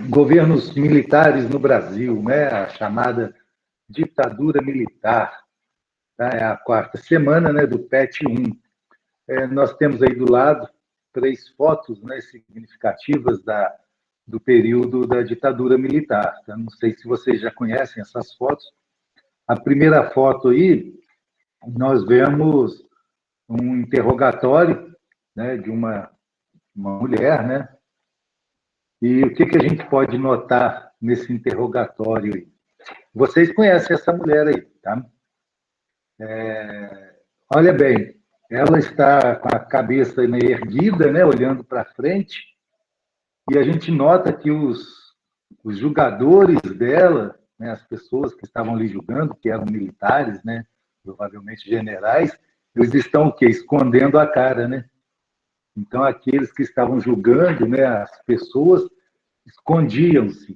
governos militares no Brasil, né? A chamada ditadura militar. Tá? É a quarta semana, né, do PET-1. Nós temos aí do lado 3 fotos, né, significativas do período da ditadura militar. Tá? Não sei se vocês já conhecem essas fotos. A primeira foto aí, nós vemos um interrogatório, né, de uma mulher, né? E o que a gente pode notar nesse interrogatório aí? Vocês conhecem essa mulher aí, tá? Olha bem, ela está com a cabeça meio erguida, né, olhando para frente, e a gente nota que os julgadores dela, né, as pessoas que estavam ali julgando, que eram militares, né, provavelmente generais, eles estão o quê? Escondendo a cara, né? Então, aqueles que estavam julgando, né, as pessoas escondiam-se,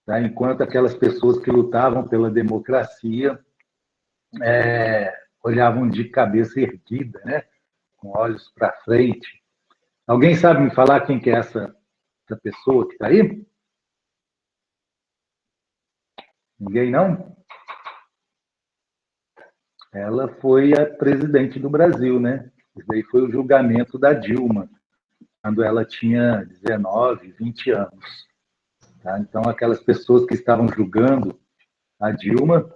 tá? Enquanto aquelas pessoas que lutavam pela democracia olhavam de cabeça erguida, né, com olhos para frente. Alguém sabe me falar quem que é essa pessoa que está aí? Ninguém não? Ela foi a presidente do Brasil, né? Isso daí foi o julgamento da Dilma, quando ela tinha 19, 20 anos. Tá? Então, aquelas pessoas que estavam julgando a Dilma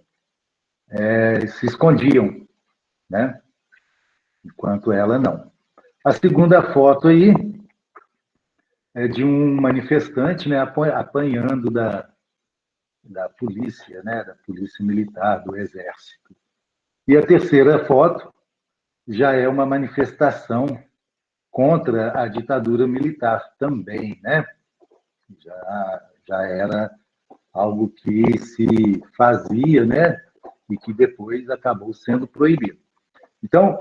se escondiam, né? Enquanto ela não. A segunda foto aí é de um manifestante, né, apanhando da polícia, né, da polícia militar, do exército. E a terceira foto já é uma manifestação contra a ditadura militar também, né? Já era algo que se fazia, né? E que depois acabou sendo proibido. Então,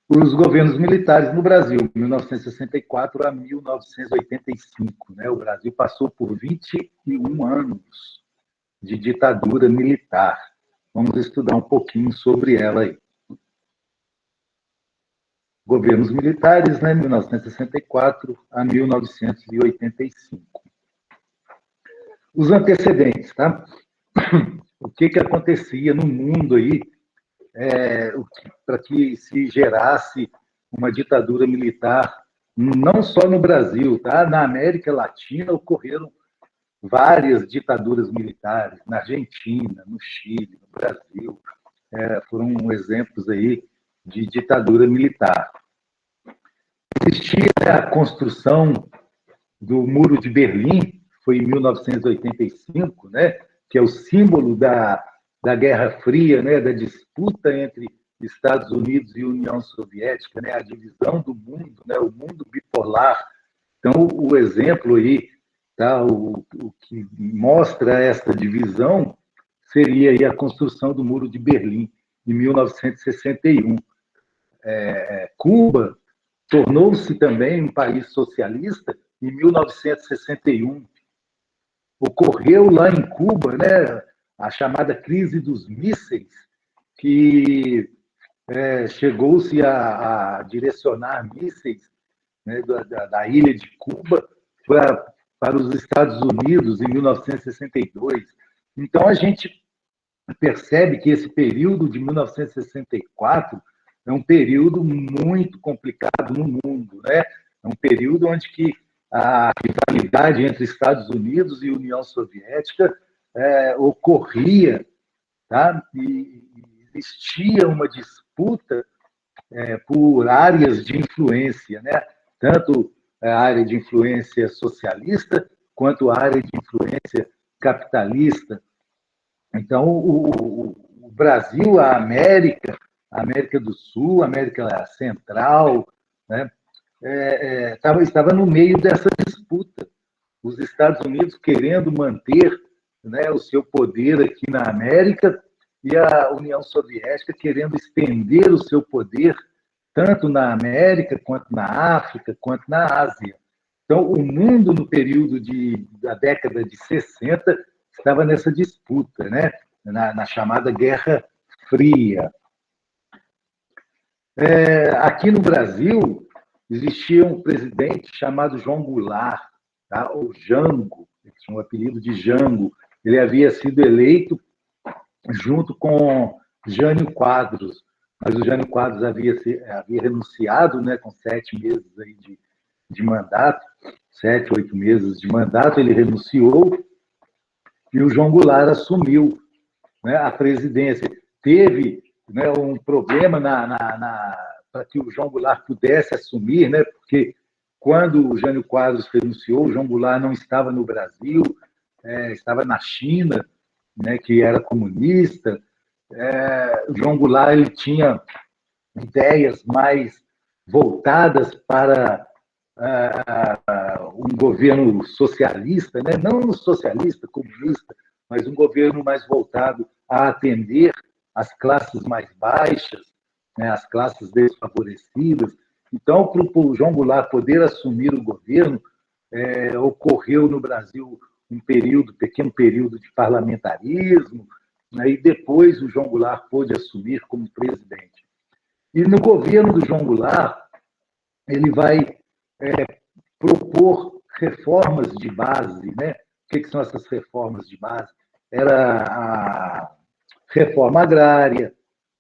os governos militares no Brasil, 1964 a 1985, né? O Brasil passou por 21 anos de ditadura militar. Vamos estudar um pouquinho sobre ela aí. Governos militares, né, 1964 a 1985. Os antecedentes, tá? O que acontecia no mundo aí para que se gerasse uma ditadura militar, não só no Brasil, tá? Na América Latina ocorreram várias ditaduras militares, na Argentina, no Chile, no Brasil, foram exemplos aí de ditadura militar. Existia a construção do Muro de Berlim, foi em 1985, né, que é o símbolo da Guerra Fria, né, da disputa entre Estados Unidos e União Soviética, né, a divisão do mundo, né, o mundo bipolar. Então, o exemplo aí, tá, o que mostra essa divisão seria aí a construção do Muro de Berlim, em 1961. Cuba tornou-se também um país socialista em 1961. Ocorreu lá em Cuba, né, a chamada crise dos mísseis, que chegou-se a direcionar mísseis, né, da ilha de Cuba para os Estados Unidos em 1962. Então, a gente percebe que esse período de 1964 é um período muito complicado no mundo, né? É um período onde que a rivalidade entre Estados Unidos e União Soviética ocorria, tá? E existia uma disputa por áreas de influência, né? Tanto a área de influência socialista quanto a área de influência capitalista. Então, o Brasil, a América do Sul, a América Central, né, estava no meio dessa disputa. Os Estados Unidos querendo manter, né, o seu poder aqui na América e a União Soviética querendo estender o seu poder tanto na América, quanto na África, quanto na Ásia. Então, o mundo, no período da década de 60, estava nessa disputa, né? Na chamada Guerra Fria. Aqui no Brasil, existia um presidente chamado João Goulart, tá? Ou Jango, tinha o apelido de Jango. Ele havia sido eleito junto com Jânio Quadros, mas o Jânio Quadros havia renunciado, né, com 7 meses aí de mandato, 7, 8 meses de mandato, ele renunciou e o João Goulart assumiu, né, a presidência. Teve, né, um problema para que o João Goulart pudesse assumir, né, porque quando o Jânio Quadros renunciou, o João Goulart não estava no Brasil, estava na China, né, que era comunista. O João Goulart ele tinha ideias mais voltadas para um governo socialista, né? Não socialista, comunista, mas um governo mais voltado a atender as classes mais baixas, né? As classes desfavorecidas. Então, para o João Goulart poder assumir o governo, ocorreu no Brasil um pequeno período de parlamentarismo, né? E depois o João Goulart pôde assumir como presidente. E no governo do João Goulart, ele vai propor reformas de base, né? O que são essas reformas de base? Era a reforma agrária,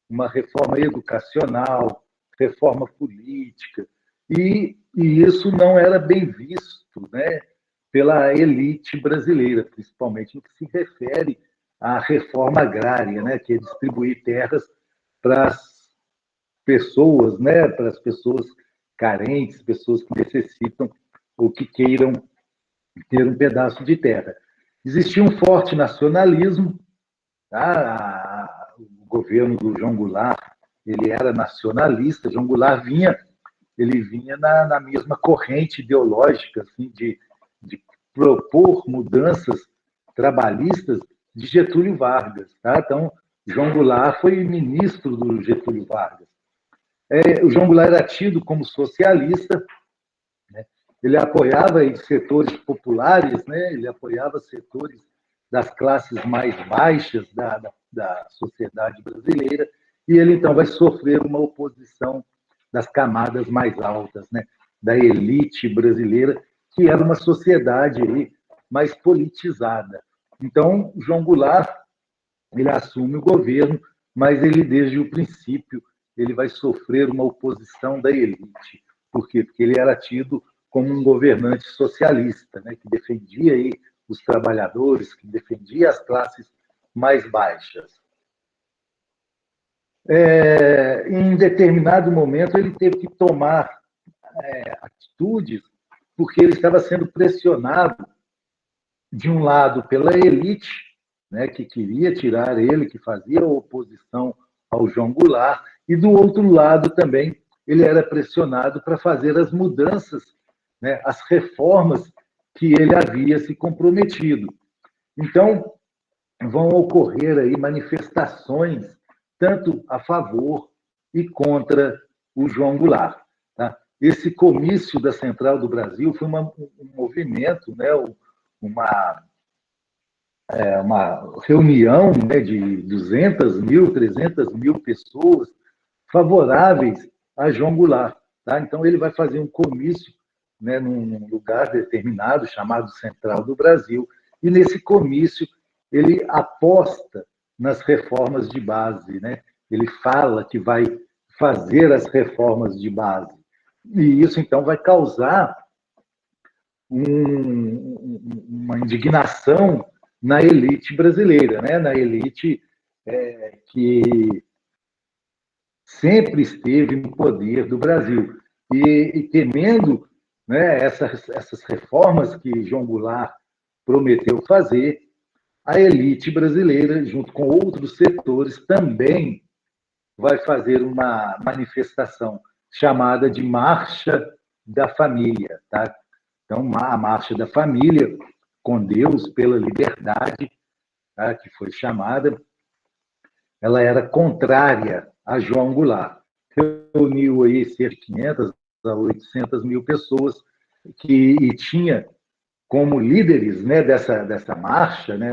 uma reforma educacional, reforma política, e isso não era bem visto, né, pela elite brasileira, principalmente no que se refere à reforma agrária, né, que é distribuir terras para as pessoas, né, para as pessoas carentes, pessoas que necessitam ou que queiram ter um pedaço de terra. Existia um forte nacionalismo, tá? O governo do João Goulart ele era nacionalista. João Goulart ele vinha na mesma corrente ideológica, assim, de propor mudanças trabalhistas de Getúlio Vargas, tá? Então, João Goulart foi ministro do Getúlio Vargas. O João Goulart era tido como socialista, né? Ele apoiava setores populares, né? Ele apoiava setores das classes mais baixas da sociedade brasileira, e ele, então, vai sofrer uma oposição das camadas mais altas, né? Da elite brasileira, que era uma sociedade aí mais politizada. Então, João Goulart ele assume o governo, mas ele, desde o princípio, ele vai sofrer uma oposição da elite. Por quê? Porque ele era tido como um governante socialista, né, que defendia aí os trabalhadores, que defendia as classes mais baixas. Em determinado momento, ele teve que tomar atitudes, porque ele estava sendo pressionado, de um lado, pela elite, né, que queria tirar ele, que fazia oposição ao João Goulart, e do outro lado também ele era pressionado para fazer as mudanças, né, as reformas que ele havia se comprometido. Então, vão ocorrer aí manifestações tanto a favor e contra o João Goulart. Tá? Esse comício da Central do Brasil foi um movimento, né, uma reunião, né, de 200 mil, 300 mil pessoas favoráveis a João Goulart. Tá? Então, ele vai fazer um comício, né, num lugar determinado, chamado Central do Brasil, e nesse comício ele aposta nas reformas de base. Né? Ele fala que vai fazer as reformas de base. E isso, então, vai causar uma indignação na elite brasileira, né? Na elite que sempre esteve no poder do Brasil. E temendo, né, essas reformas que João Goulart prometeu fazer, a elite brasileira, junto com outros setores, também vai fazer uma manifestação chamada de Marcha da Família. Tá? Então, a Marcha da Família, com Deus pela Liberdade, tá? Que foi chamada, ela era contrária a João Goulart. Reuniu aí cerca de 500 a 800 mil pessoas e tinha como líderes, né, dessa marcha, né,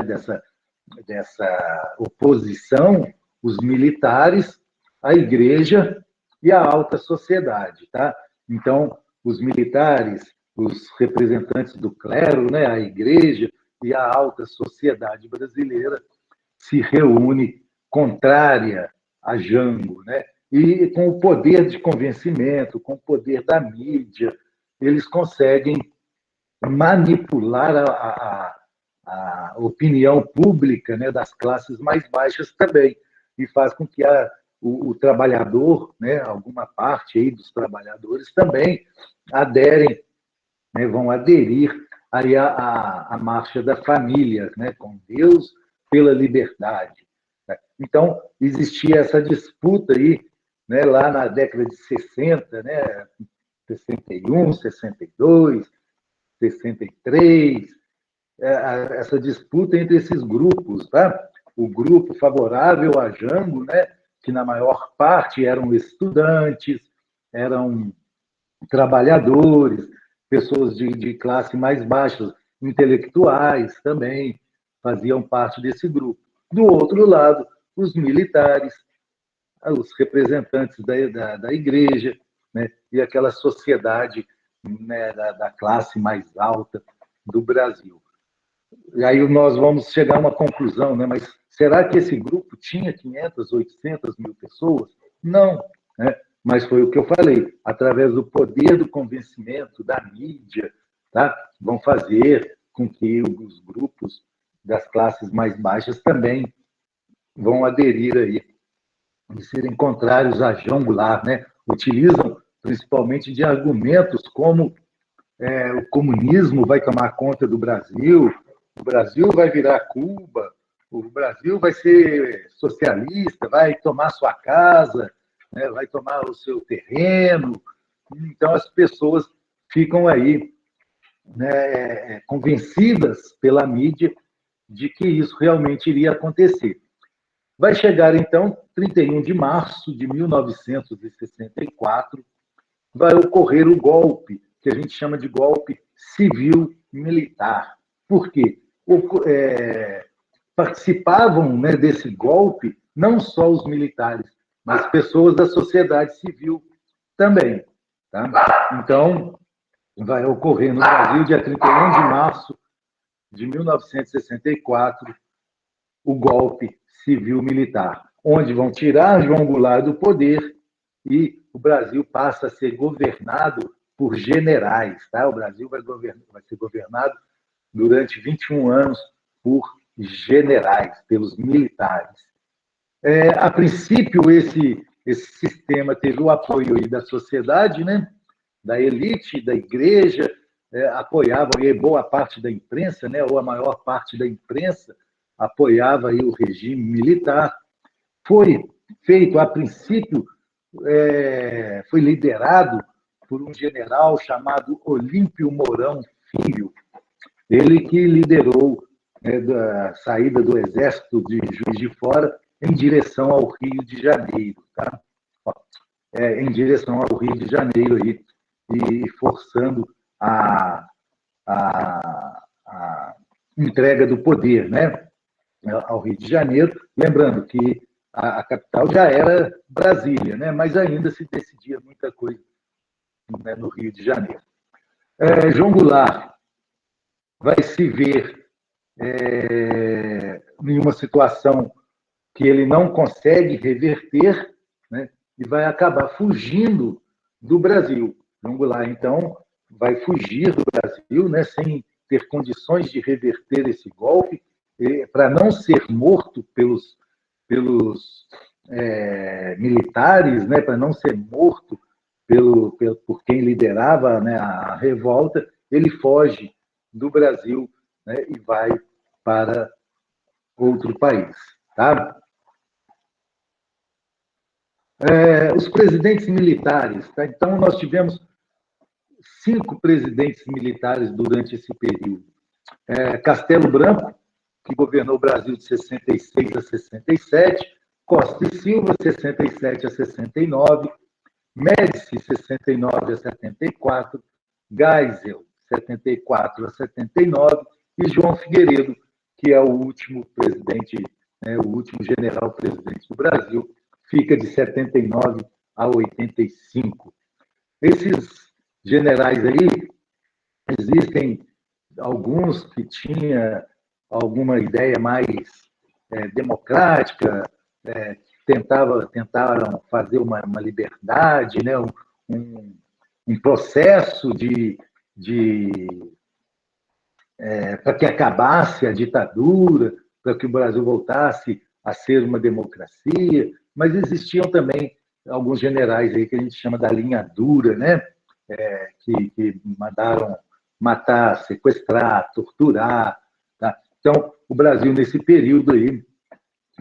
dessa oposição, os militares, a igreja e a alta sociedade. Tá? Então, os militares, os representantes do clero, né, a igreja e a alta sociedade brasileira se reúne contrária a Jango, né? E com o poder de convencimento, com o poder da mídia, eles conseguem manipular a opinião pública, né, das classes mais baixas também, e faz com que o trabalhador, né, alguma parte aí dos trabalhadores também aderem, né, vão aderir aí à marcha da família, né, com Deus pela liberdade. Então, existia essa disputa aí, né, lá na década de 60, né, 61, 62, 63, essa disputa entre esses grupos, tá? O grupo favorável a Jango, né, que na maior parte eram estudantes, eram trabalhadores, pessoas de classe mais baixa, intelectuais também faziam parte desse grupo. Do outro lado, os militares, os representantes da igreja, né, e aquela sociedade, né, da classe mais alta do Brasil. E aí nós vamos chegar a uma conclusão, né? Mas será que esse grupo tinha 500, 800 mil pessoas? Não, né? Mas foi o que eu falei, através do poder do convencimento da mídia, tá? Vão fazer com que os grupos das classes mais baixas também vão aderir aí, de serem contrários a João Goulart, né? Utilizam principalmente de argumentos como o comunismo vai tomar conta do Brasil, o Brasil vai virar Cuba, o Brasil vai ser socialista, vai tomar sua casa, né, vai tomar o seu terreno. Então, as pessoas ficam aí, né, convencidas pela mídia de que isso realmente iria acontecer. Vai chegar, então, 31 de março de 1964, vai ocorrer o golpe, que a gente chama de golpe civil-militar. Por quê? Participavam, né, desse golpe não só os militares, mas pessoas da sociedade civil também. Tá? Então, vai ocorrer no Brasil, dia 31 de março de 1964, o golpe civil-militar, onde vão tirar João Goulart do poder e o Brasil passa a ser governado por generais. Tá? O Brasil vai ser governado durante 21 anos por generais, pelos militares. A princípio, esse sistema teve o apoio aí da sociedade, né? Da elite, da igreja, apoiavam, e boa parte da imprensa, né? Ou a maior parte da imprensa, apoiava aí o regime militar. Foi feito, a princípio, foi liderado por um general chamado Olímpio Mourão Filho, ele que liderou, né, da saída do exército de Juiz de Fora em direção ao Rio de Janeiro, tá? Em direção ao Rio de Janeiro aí, e forçando a entrega do poder, né, ao Rio de Janeiro, lembrando que a capital já era Brasília, né, mas ainda se decidia muita coisa, né, no Rio de Janeiro. João Goulart vai se ver em uma situação que ele não consegue reverter, né, e vai acabar fugindo do Brasil. João Goulart, então, vai fugir do Brasil, né, sem ter condições de reverter esse golpe, para não ser morto pelos militares, né, para não ser morto por quem liderava, né, a revolta, ele foge do Brasil, né, e vai para outro país. Tá? Os presidentes militares. Tá? Então, nós tivemos 5 presidentes militares durante esse período. Castelo Branco, que governou o Brasil de 66 a 67, Costa e Silva, 67 a 69, Médici, 69 a 74, Geisel, 74 a 79, e João Figueiredo, que é o último presidente, né, o último general presidente do Brasil, fica de 79 a 85. Esses generais aí, existem alguns que tinha alguma ideia mais democrática, tentaram fazer uma liberdade, né? Um processo para que acabasse a ditadura, para que o Brasil voltasse a ser uma democracia, mas existiam também alguns generais aí que a gente chama da linha dura, né? Que mandaram matar, sequestrar, torturar. Tá? Então, o Brasil, nesse período aí,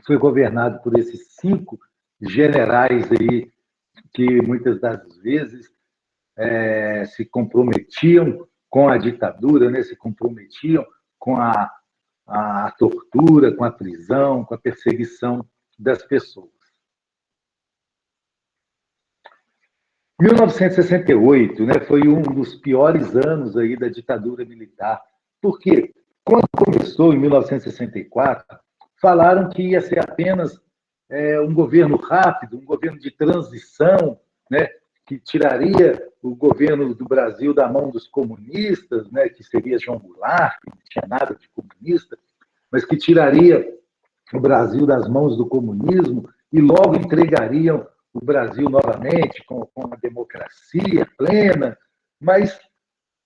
foi governado por esses 5 generais aí que muitas das vezes se comprometiam com a ditadura, né? Se comprometiam com a tortura, com a prisão, com a perseguição das pessoas. 1968, né, foi um dos piores anos aí da ditadura militar. Por quê? Quando começou, em 1964, falaram que ia ser apenas um governo rápido, um governo de transição, né, que tiraria o governo do Brasil da mão dos comunistas, né, que seria João Goulart, que não tinha nada de comunista, mas que tiraria o Brasil das mãos do comunismo e logo entregariam o Brasil novamente com uma democracia plena, mas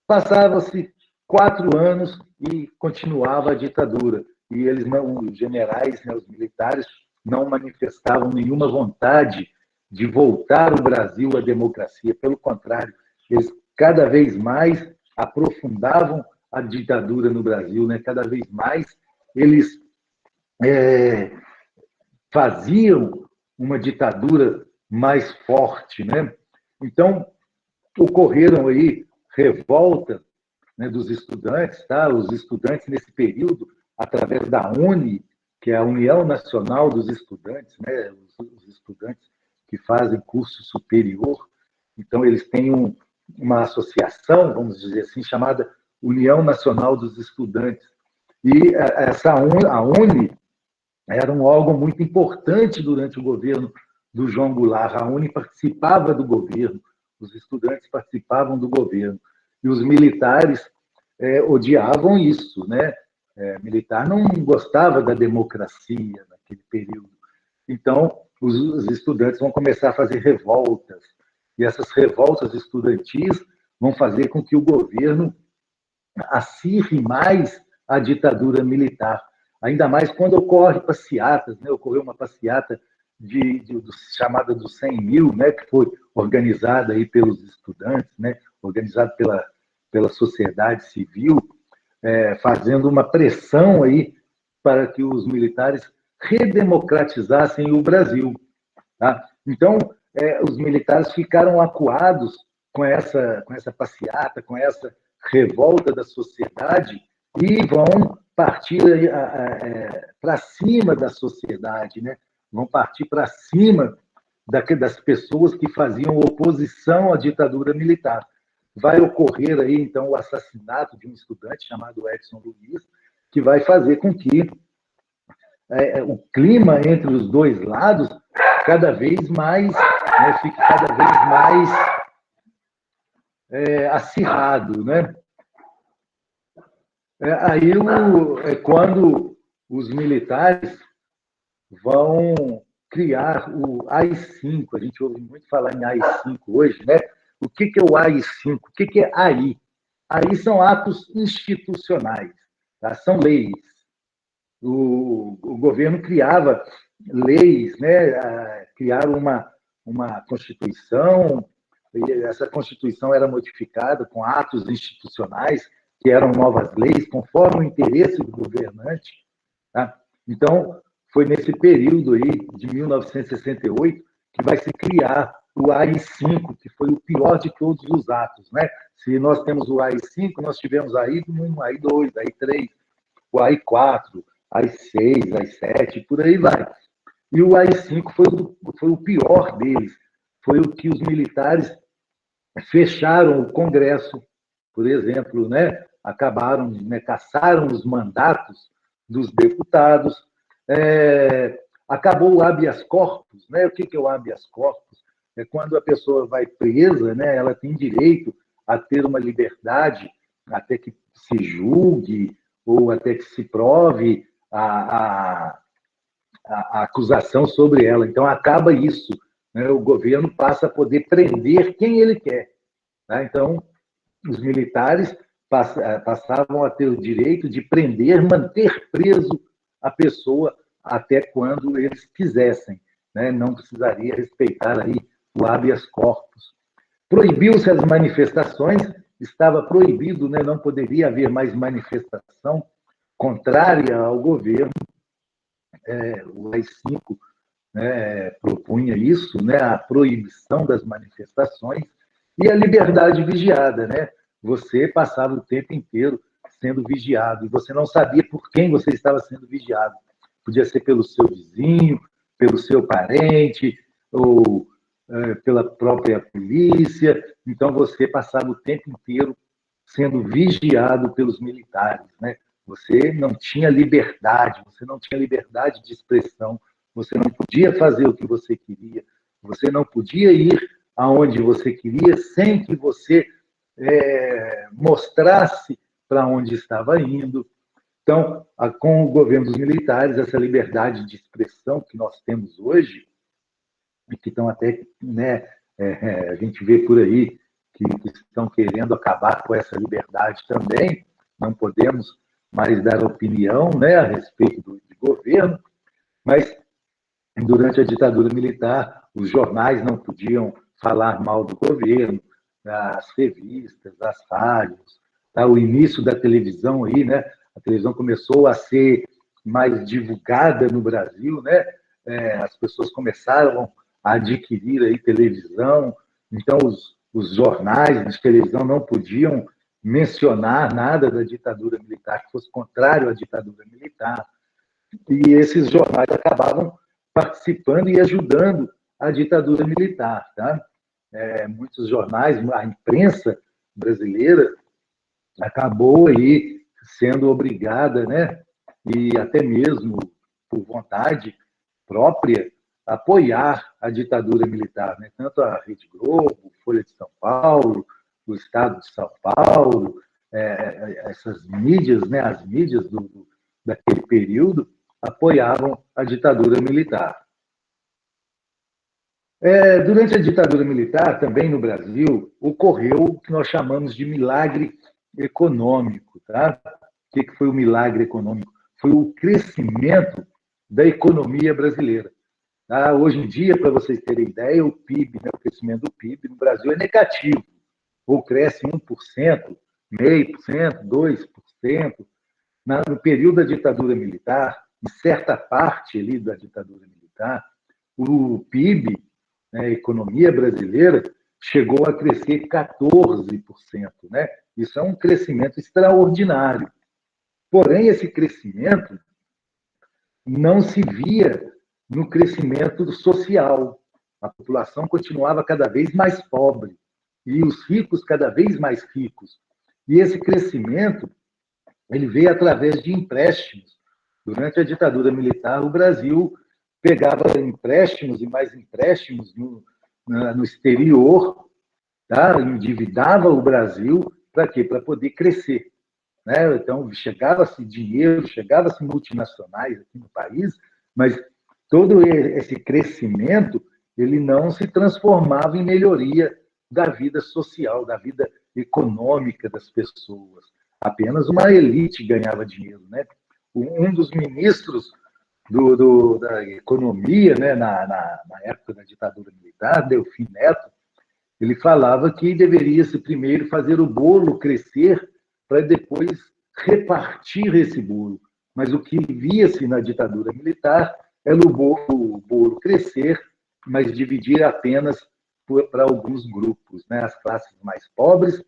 passava-se 4 anos e continuava a ditadura. E eles não, os generais, né, os militares, não manifestavam nenhuma vontade de voltar o Brasil à democracia. Pelo contrário, eles cada vez mais aprofundavam a ditadura no Brasil, né? Cada vez mais eles faziam uma ditadura mais forte, né? Então, ocorreram aí revoltas, né, dos estudantes, tá? Os estudantes nesse período, através da UNE, que é a União Nacional dos Estudantes, né? Os estudantes que fazem curso superior, então eles têm uma associação, vamos dizer assim, chamada União Nacional dos Estudantes. E a UNE era um órgão muito importante durante o governo do João Goulart. A UNE participava do governo, os estudantes participavam do governo. E os militares odiavam isso, né? Militar não gostava da democracia naquele período. Então, os estudantes vão começar a fazer revoltas. E essas revoltas estudantis vão fazer com que o governo acirre mais a ditadura militar. Ainda mais quando ocorre passeatas, né? Ocorreu uma passeata chamada dos 100 mil, né? Que foi organizada aí pelos estudantes, né? Organizada pela sociedade civil, fazendo uma pressão aí para que os militares redemocratizassem o Brasil. Tá? Então, os militares ficaram acuados com essa passeata, com essa revolta da sociedade e vão partir para cima da sociedade, né? Vão partir para cima das pessoas que faziam oposição à ditadura militar. Vai ocorrer aí, então, o assassinato de um estudante chamado Edson Luiz, que vai fazer com que o clima entre os dois lados cada vez mais, né, fique cada vez mais acirrado, né? Aí, quando os militares vão criar o AI-5, a gente ouve muito falar em AI-5 hoje, né? O que é o AI-5? O que é AI? AI são atos institucionais, tá? São leis. O governo criava leis, né? Criaram uma Constituição, e essa Constituição era modificada com atos institucionais, que eram novas leis, conforme o interesse do governante. Tá? Então, foi nesse período aí, de 1968, que vai se criar o AI-5, que foi o pior de todos os atos. Né? Se nós temos o AI-5, nós tivemos AI-1, AI-2, AI-3, o AI-4, AI-6, AI-7, por aí vai. E o AI-5 foi o pior deles. Foi o que os militares fecharam o Congresso, por exemplo, né? Acabaram, né? Caçaram os mandatos dos deputados, acabou o habeas corpus, né? O que é o habeas corpus? É quando a pessoa vai presa, né? Ela tem direito a ter uma liberdade até que se julgue ou até que se prove a acusação sobre ela. Então, acaba isso. Né? O governo passa a poder prender quem ele quer. Tá? Então, os militares passavam a ter o direito de prender, manter preso a pessoa até quando eles quisessem. Né? Não precisaria respeitar aí o habeas corpus. Proibiu-se as manifestações, estava proibido, né? Não poderia haver mais manifestação contrária ao governo. O AI-5, né, propunha isso, né, a proibição das manifestações e a liberdade vigiada. Né? Você passava o tempo inteiro sendo vigiado e você não sabia por quem você estava sendo vigiado. Podia ser pelo seu vizinho, pelo seu parente, ou pela própria polícia. Então, você passava o tempo inteiro sendo vigiado pelos militares. Né? Você não tinha liberdade, você não tinha liberdade de expressão, você não podia fazer o que você queria, você não podia ir aonde você queria sem que você mostrasse para onde estava indo. Então, com o governo dos militares, essa liberdade de expressão que nós temos hoje, e que estão até, né, a gente vê por aí que estão querendo acabar com essa liberdade também, não podemos mais dar opinião, né, a respeito de governo, mas durante a ditadura militar, os jornais não podiam falar mal do governo, as revistas, as rádios, tá? O início da televisão aí, né? A televisão começou a ser mais divulgada no Brasil, né? As pessoas começaram a adquirir aí televisão, então os jornais de televisão não podiam mencionar nada da ditadura militar que fosse contrário à ditadura militar. E esses jornais acabavam participando e ajudando a ditadura militar. Tá? Muitos jornais, a imprensa brasileira acabou aí sendo obrigada, né, e até mesmo por vontade própria, a apoiar a ditadura militar. Né? Tanto a Rede Globo, Folha de São Paulo, o Estado de São Paulo, essas mídias, né, as mídias daquele período, apoiavam a ditadura militar. Durante a ditadura militar, também no Brasil, ocorreu o que nós chamamos de milagre econômico. Tá? O que foi o milagre econômico? Foi o crescimento da economia brasileira. Tá? Hoje em dia, para vocês terem ideia, o PIB, né, o crescimento do PIB no Brasil é negativo. Ou cresce 1%, 0,5%, 2%. No período da ditadura militar, em certa parte ali da ditadura militar, o PIB, né, a economia brasileira, chegou a crescer 14%. Né? Isso é um crescimento extraordinário. Porém, esse crescimento não se via no crescimento social. A população continuava cada vez mais pobre e os ricos cada vez mais ricos. E esse crescimento ele veio através de empréstimos. Durante a ditadura militar, o Brasil pegava empréstimos e mais empréstimos no exterior, tá? Endividava o Brasil para quê? Para poder crescer. Né? Então, chegava-se dinheiro, chegava-se multinacionais aqui no país, mas todo esse crescimento ele não se transformava em melhoria da vida social, da vida econômica das pessoas. Apenas uma elite ganhava dinheiro. Né? Um dos ministros da economia, né, na época da ditadura militar, Delfim Neto, ele falava que deveria-se primeiro fazer o bolo crescer para depois repartir esse bolo. Mas o que via-se na ditadura militar era o bolo crescer, mas dividir apenas para alguns grupos. Né? As classes mais pobres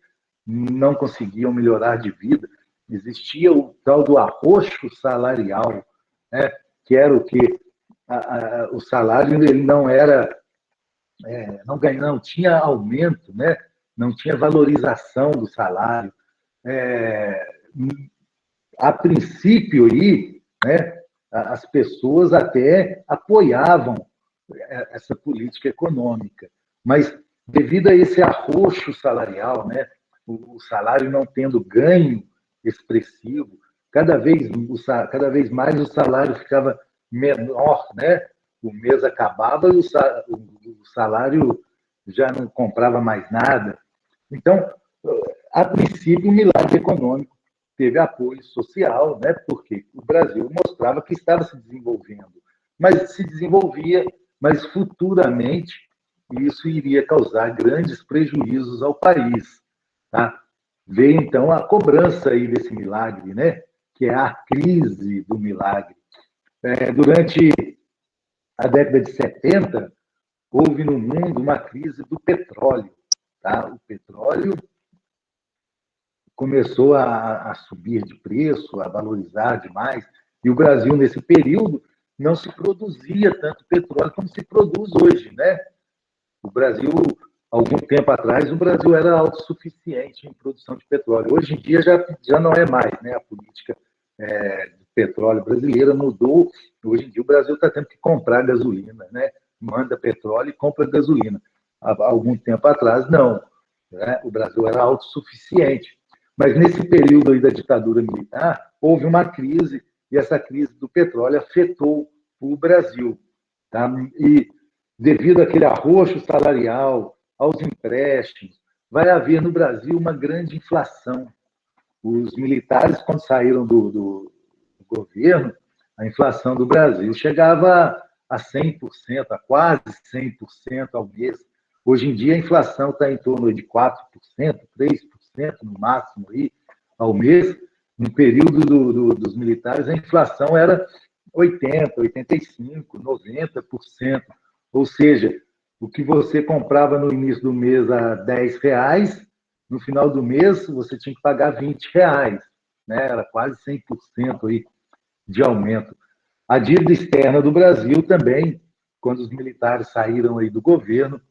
não conseguiam melhorar de vida. Existia o tal do arroxo salarial, né? Que era o quê? O salário ele não era não tinha aumento, né? Não tinha valorização do salário. A princípio, aí, né, as pessoas até apoiavam essa política econômica, mas devido a esse arroxo salarial, né, o salário não tendo ganho expressivo, cada vez mais o salário ficava menor, né? O mês acabava e o salário já não comprava mais nada. Então, a princípio, um milagre econômico teve apoio social, né? Porque o Brasil mostrava que estava se desenvolvendo, mas se desenvolvia, mas futuramente isso iria causar grandes prejuízos ao país. Tá? Veio, então, a cobrança aí desse milagre, né? Que é a crise do milagre. Durante a década de 70, houve no mundo uma crise do petróleo. Tá? O petróleo começou a subir de preço, a valorizar demais, e o Brasil, nesse período, não se produzia tanto petróleo como se produz hoje, né? O Brasil, algum tempo atrás, o Brasil era autossuficiente em produção de petróleo. Hoje em dia já não é mais, né? A política do petróleo brasileira mudou. Hoje em dia o Brasil está tendo que comprar gasolina, né? Manda petróleo e compra gasolina. Há algum tempo atrás, não. Né? O Brasil era autossuficiente. Mas nesse período aí da ditadura militar, houve uma crise, e essa crise do petróleo afetou o Brasil. Tá? E devido àquele arroxo salarial, aos empréstimos, vai haver no Brasil uma grande inflação. Os militares, quando saíram do governo, a inflação do Brasil chegava a 100%, a quase 100% ao mês. Hoje em dia, a inflação está em torno de 4%, 3% no máximo aí, ao mês. No período dos militares, a inflação era 80%, 85%, 90%. Ou seja, o que você comprava no início do mês a R$ 10, no final do mês você tinha que pagar R$ 20, né? Era quase 100% aí de aumento. A dívida externa do Brasil também, quando os militares saíram aí do governo,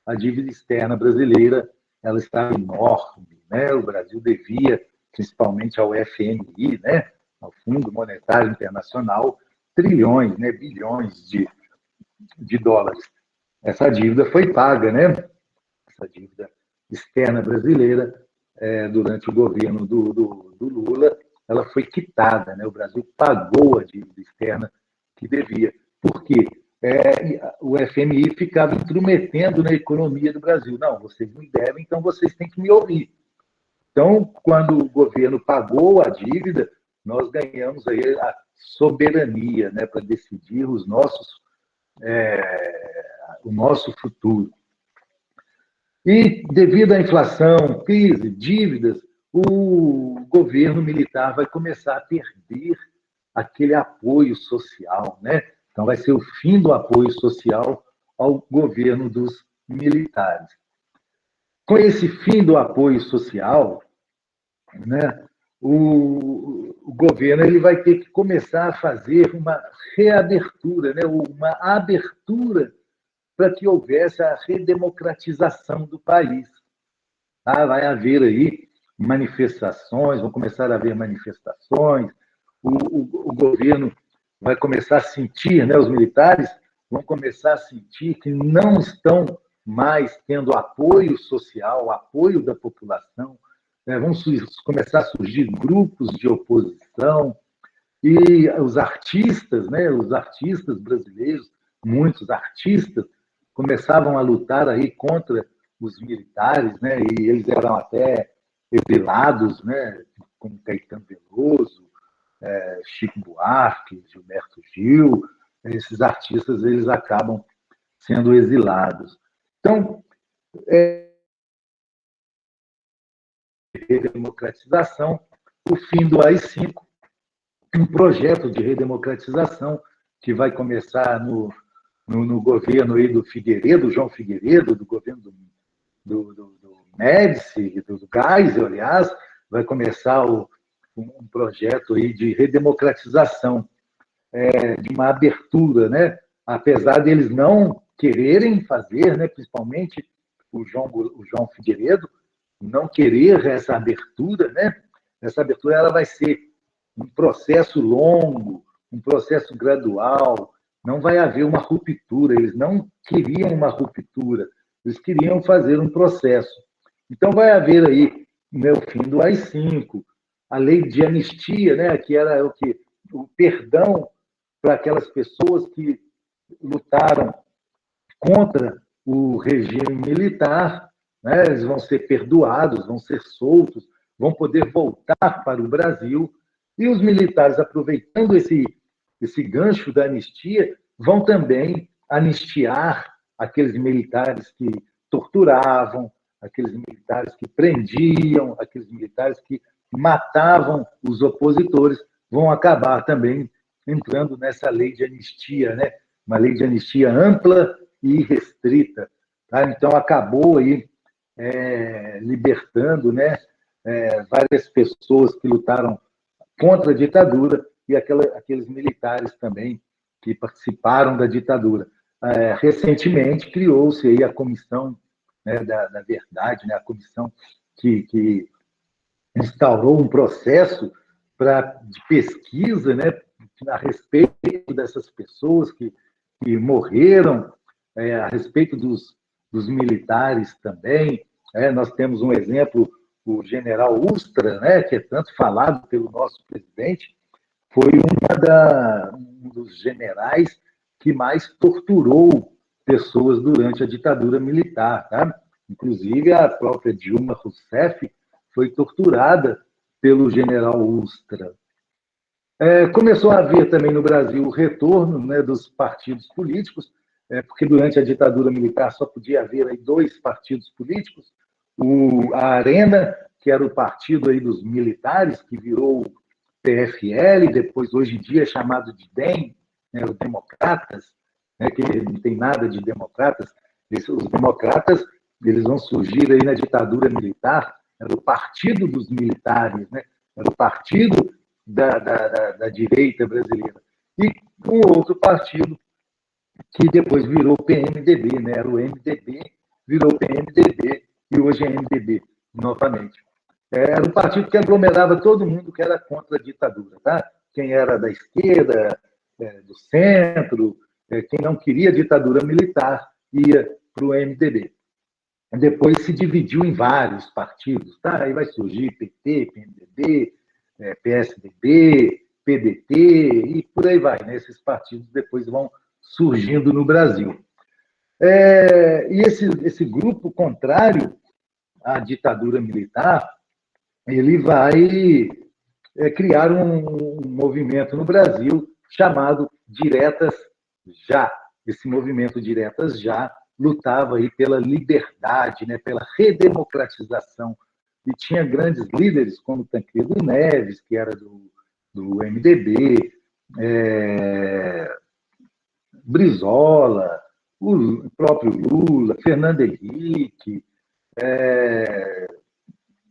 a dívida externa brasileira ela estava enorme, né? O Brasil devia, principalmente ao FMI, né? Ao Fundo Monetário Internacional, trilhões, né? Bilhões de dólares. Essa dívida foi paga, né? Essa dívida externa brasileira, durante o governo do Lula, ela foi quitada, né? O Brasil pagou a dívida externa que devia. Por quê? O FMI ficava intrometendo na economia do Brasil. Não, vocês me devem, então vocês têm que me ouvir. Então, quando o governo pagou a dívida, nós ganhamos aí a soberania, né, para decidir o nosso futuro. E, devido à inflação, crise, dívidas, o governo militar vai começar a perder aquele apoio social, né? Então, vai ser o fim do apoio social ao governo dos militares. Com esse fim do apoio social, né, o governo ele vai ter que começar a fazer uma reabertura, né, uma abertura para que houvesse a redemocratização do país. Tá? Vai haver aí manifestações, vão começar a haver manifestações, o governo vai começar a sentir, né, os militares vão começar a sentir que não estão mais tendo apoio social, apoio da população, né? Vão começar a surgir grupos de oposição, e os artistas, né, os artistas brasileiros, muitos artistas, começavam a lutar aí contra os militares, né, e eles eram até exilados, né, como Caetano Veloso, Chico Buarque, Gilberto Gil, esses artistas eles acabam sendo exilados. Então, redemocratização, o fim do AI-5, um projeto de redemocratização que vai começar no governo aí do Figueiredo, João Figueiredo, do governo do Médici, do Geisel, aliás, vai começar um projeto aí de redemocratização, de uma abertura, né? Apesar deles não quererem fazer, né? Principalmente o João Figueiredo, não querer essa abertura, né? Essa abertura ela vai ser um processo longo, um processo gradual, não vai haver uma ruptura, eles não queriam uma ruptura, eles queriam fazer um processo. Então vai haver aí, né, o fim do AI-5, a lei de anistia, né, que era o perdão para aquelas pessoas que lutaram contra o regime militar, né, eles vão ser perdoados, vão ser soltos, vão poder voltar para o Brasil, e os militares, aproveitando esse gancho da anistia, vão também anistiar aqueles militares que torturavam, aqueles militares que prendiam, aqueles militares que matavam os opositores, vão acabar também entrando nessa lei de anistia, né? Uma lei de anistia ampla e restrita. Tá? Então, acabou aí libertando, né, várias pessoas que lutaram contra a ditadura e aqueles militares também que participaram da ditadura. Recentemente, criou-se aí a Comissão, né, da Verdade, né, a comissão que instaurou um processo de pesquisa, né, a respeito dessas pessoas que morreram, a respeito dos militares também. Nós temos um exemplo, o general Ustra, né, que é tanto falado pelo nosso presidente, foi um dos generais que mais torturou pessoas durante a ditadura militar. Tá? Inclusive, a própria Dilma Rousseff foi torturada pelo general Ustra. Começou a haver também no Brasil o retorno, né, dos partidos políticos, porque durante a ditadura militar só podia haver aí 2 partidos políticos, a Arena, que era o partido aí dos militares, que virou o PFL, depois hoje em dia é chamado de DEM, né, os democratas, né, que não tem nada de democratas. Os democratas eles vão surgir aí na ditadura militar, era o partido dos militares, né, era o partido da direita brasileira. E um outro partido que depois virou PMDB, né? Era o MDB, virou PMDB e hoje é MDB novamente. Era um partido que aglomerava todo mundo que era contra a ditadura, tá? Quem era da esquerda, do centro, quem não queria ditadura militar ia para o MDB. Depois se dividiu em vários partidos, tá? Aí vai surgir PT, PMDB, PSDB, PDT e por aí vai, né? Esses partidos depois vão surgindo no Brasil. E esse grupo contrário à ditadura militar, ele vai criar um movimento no Brasil chamado Diretas Já. Esse movimento Diretas Já lutava aí pela liberdade, né, pela redemocratização. E tinha grandes líderes como Tancredo Neves, que era do MDB, Brizola, o próprio Lula, Fernando Henrique,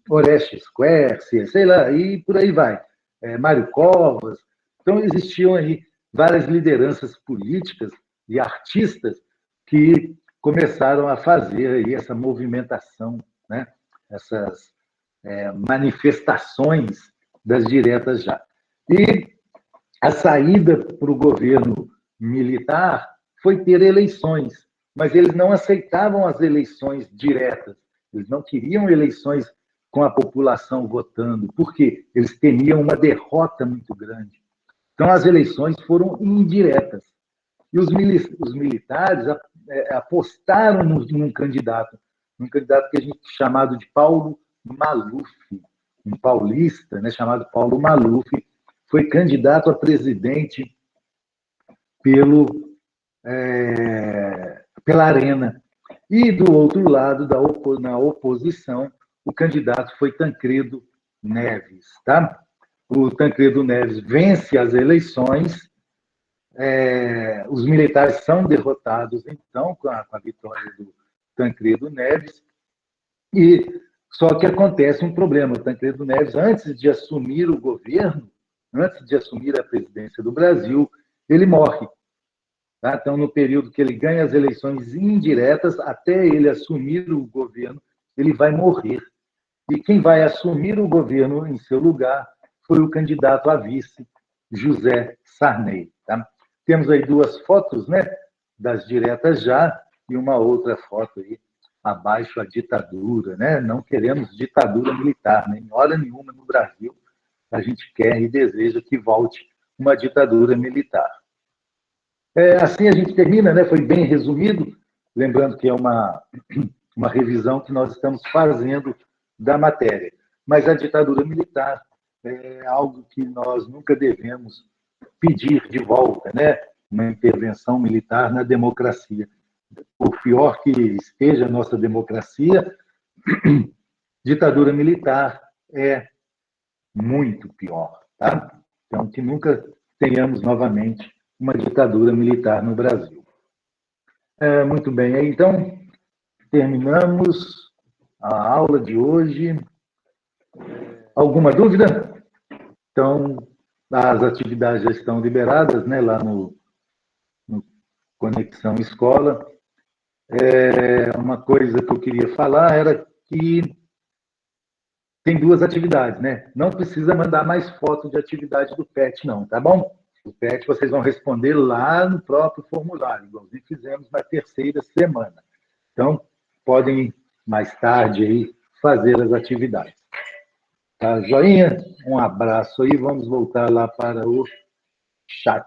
Orestes Quercia, sei lá, e por aí vai. Mário Covas. Então, existiam aí várias lideranças políticas e artistas que começaram a fazer aí essa movimentação, né? Essas manifestações das diretas já. E a saída para o governo militar foi ter eleições, mas eles não aceitavam as eleições diretas, eles não queriam eleições com a população votando, porque eles temiam uma derrota muito grande. Então, as eleições foram indiretas. E os militares apostaram num candidato que a gente chamado de Paulo Maluf, um paulista, né, chamado Paulo Maluf, foi candidato a presidente pela Arena. E, do outro lado, na oposição, o candidato foi Tancredo Neves. Tá? O Tancredo Neves vence as eleições, os militares são derrotados, então, com a vitória do Tancredo Neves, e só que acontece um problema. O Tancredo Neves, antes de assumir o governo, antes de assumir a presidência do Brasil, ele morre. Tá? Então, no período que ele ganha as eleições indiretas, até ele assumir o governo, ele vai morrer. E quem vai assumir o governo em seu lugar foi o candidato a vice, José Sarney. Tá? Temos aí 2 fotos, né, das diretas já, e uma outra foto aí, abaixo a ditadura. Né? Não queremos ditadura militar, nem hora nenhuma no Brasil. a gente quer e deseja que volte uma ditadura militar. Assim a gente termina, né? Foi bem resumido, lembrando que é uma revisão que nós estamos fazendo da matéria. Mas a ditadura militar é algo que nós nunca devemos pedir de volta, né? Uma intervenção militar na democracia. Por pior que esteja a nossa democracia, ditadura militar é muito pior, tá? Então, que nunca tenhamos novamente uma ditadura militar no Brasil. Muito bem, então, terminamos a aula de hoje. Alguma dúvida? Então, as atividades já estão liberadas, né, lá no Conexão Escola. Uma coisa que eu queria falar era que tem duas atividades, né? Não precisa mandar mais foto de atividade do PET, não, tá bom? O PET vocês vão responder lá no próprio formulário, igualzinho fizemos na terceira semana. Então, podem mais tarde aí fazer as atividades. Tá, joinha? Um abraço aí, vamos voltar lá para o chat.